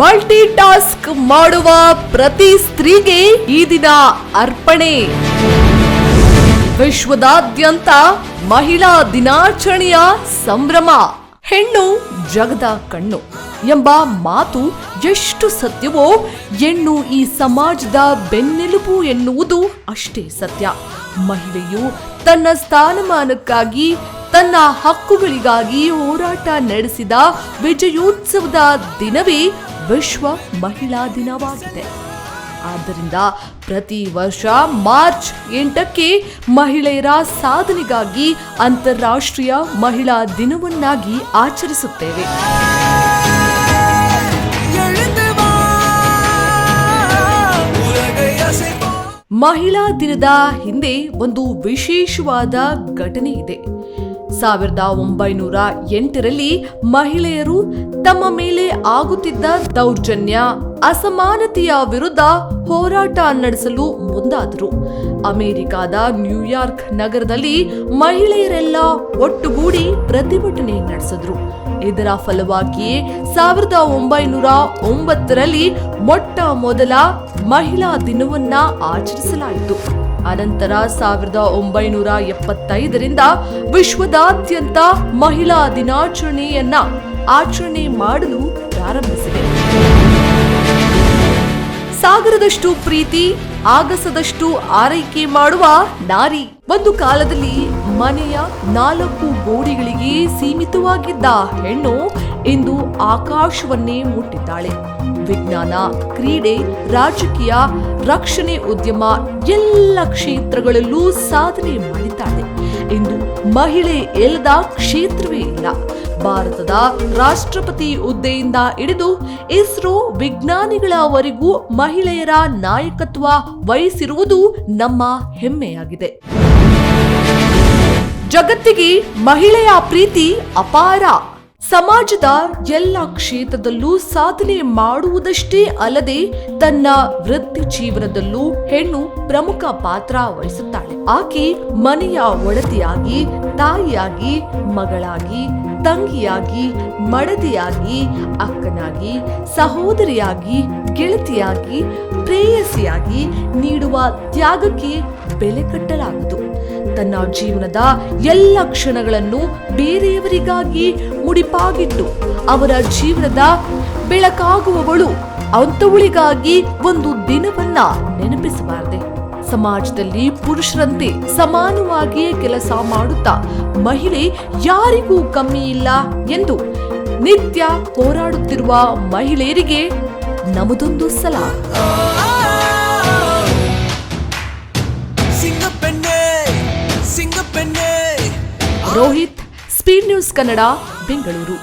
Multi task ಮಾಡುವ ಪ್ರತಿ ಸ್ತ್ರೀಗೆ ಈ ದಿನ ಅರ್ಪಣೆ. ವಿಶ್ವದಾದ್ಯಂತ ಮಹಿಳಾ ದಿನಾಚರಣೆಯ ಸಂಭ್ರಮ. ಹೆಣ್ಣು ಜಗದ ಕಣ್ಣು ಎಂಬ ಮಾತು ಎಷ್ಟು ಸತ್ಯವೋ, ಹೆಣ್ಣು ಈ ಸಮಾಜದ ಬೆನ್ನೆಲುಬು ಎನ್ನುವುದು ಅಷ್ಟೇ ಸತ್ಯ. ಮಹಿಳೆಯು ತನ್ನ ಸ್ಥಾನಮಾನಕ್ಕಾಗಿ, ತನ್ನ ಹಕ್ಕುಗಳಿಗಾಗಿ ಹೋರಾಟ ನಡೆಸಿದ ವಿಜಯೋತ್ಸವದ ದಿನವೇ ವಿಶ್ವ ಮಹಿಳಾ ದಿನವಾಗಿದೆ. ಆದ್ದರಿಂದ ಪ್ರತಿ ವರ್ಷ ಮಾರ್ಚ್ 8ಕ್ಕೆ ಮಹಿಳೆಯರ ಸಾಧನೆಗಾಗಿ ಅಂತಾರಾಷ್ಟ್ರೀಯ ಮಹಿಳಾ ದಿನವನ್ನಾಗಿ ಆಚರಿಸುತ್ತೇವೆ. ಮಹಿಳಾ ದಿನದ ಹಿಂದೆ ಒಂದು ವಿಶೇಷವಾದ ಘಟನೆ ಇದೆ. 1908ರಲ್ಲಿ ಮಹಿಳೆಯರು ತಮ್ಮ ಮೇಲೆ ಆಗುತ್ತಿದ್ದ ದೌರ್ಜನ್ಯ, ಅಸಮಾನತೆಯ ವಿರುದ್ಧ ಹೋರಾಟ ನಡೆಸಲು ಮುಂದಾದರು. ಅಮೆರಿಕದ ನ್ಯೂಯಾರ್ಕ್ ನಗರದಲ್ಲಿ ಮಹಿಳೆಯರೆಲ್ಲ ಒಟ್ಟುಗೂಡಿ ಪ್ರತಿಭಟನೆ ನಡೆಸಿದ್ರು. ಇದರ ಫಲವಾಗಿಯೇ 1909ರಲ್ಲಿ ಮೊಟ್ಟ ಮೊದಲ ಮಹಿಳಾ ದಿನವನ್ನ ಆಚರಿಸಲಾಯಿತು. ಅನಂತರ 1975ರಿಂದ ವಿಶ್ವದಾದ್ಯಂತ ಮಹಿಳಾ ದಿನಾಚರಣೆಯನ್ನ ಆಚರಣೆ ಮಾಡಲು ಪ್ರಾರಂಭಿಸಿದೆ. ಸಾಗರದಷ್ಟು ಪ್ರೀತಿ, ಆಗಸದಷ್ಟು ಆರೈಕೆ ಮಾಡುವ ನಾರಿ. ಒಂದು ಕಾಲದಲ್ಲಿ ಮನೆಯ 4 ಗೋಡೆಗಳಿಗೆ ಸೀಮಿತವಾಗಿದ್ದ ಹೆಣ್ಣು ಇಂದು ಆಕಾಶವನ್ನೇ ಮುಟ್ಟಿದ್ದಾಳೆ. ವಿಜ್ಞಾನ, ಕ್ರೀಡೆ, ರಾಜಕೀಯ, ರಕ್ಷಣೆ, ಉದ್ಯಮ ಎಲ್ಲ ಕ್ಷೇತ್ರಗಳಲ್ಲೂ ಸಾಧನೆ ಮಾಡಿದ್ದಾಳೆ. ಇಂದು ಮಹಿಳೆ ಇಲ್ಲದ ಕ್ಷೇತ್ರವೇ ಇಲ್ಲ. ಭಾರತದ ರಾಷ್ಟ್ರಪತಿ ಹುದ್ದೆಯಿಂದ ಹಿಡಿದು ಇಸ್ರೋ ವಿಜ್ಞಾನಿಗಳವರೆಗೂ ಮಹಿಳೆಯರ ನಾಯಕತ್ವ ವಹಿಸಿರುವುದು ನಮ್ಮ ಹೆಮ್ಮೆಯಾಗಿದೆ. ಜಗತ್ತಿಗೆ ಮಹಿಳೆಯ ಪ್ರೀತಿ ಅಪಾರ. ಸಮಾಜದ ಎಲ್ಲ ಕ್ಷೇತ್ರದಲ್ಲೂ ಸಾಧನೆ ಮಾಡುವುದಷ್ಟೇ ಅಲ್ಲದೆ ತನ್ನ ವೃತ್ತಿ ಜೀವನದಲ್ಲೂ ಹೆಣ್ಣು ಪ್ರಮುಖ ಪಾತ್ರ ವಹಿಸುತ್ತಾಳೆ. ಆಕೆ ಮನೆಯ ಒಡತಿಯಾಗಿ, ತಾಯಿಯಾಗಿ, ಮಗಳಾಗಿ, ತಂಗಿಯಾಗಿ, ಮಡದಿಯಾಗಿ, ಅಕ್ಕನಾಗಿ, ಸಹೋದರಿಯಾಗಿ, ಗೆಳತಿಯಾಗಿ, ಪ್ರೇಯಸಿಯಾಗಿ ನೀಡುವ ತ್ಯಾಗಕ್ಕೆ ಬೆಲೆ ಕಟ್ಟಲಾಗದು. ತನ್ನ ಜೀವನದ ಎಲ್ಲ ಕ್ಷಣಗಳನ್ನು ಬೇರೆಯವರಿಗಾಗಿ ಮುಡಿಪಾಗಿಟ್ಟು ಅವರ ಜೀವನದ ಬೆಳಕಾಗುವವಳು ಅಂಥವಳಿಗಾಗಿ ಒಂದು ದಿನವನ್ನ ನೆನಪಿಸಬಾರದೆ. ಸಮಾಜದಲ್ಲಿ ಪುರುಷರಂತೆ ಸಮಾನವಾಗಿಯೇ ಕೆಲಸ ಮಾಡುತ್ತಾ ಮಹಿಳೆ ಯಾರಿಗೂ ಕಮ್ಮಿ ಇಲ್ಲ ಎಂದು ನಿತ್ಯ ಹೋರಾಡುತ್ತಿರುವ ಮಹಿಳೆಯರಿಗೆ ನಮದೊಂದು ಸಲಾಂ. Rohit, speed news Kannada, Bengaluru.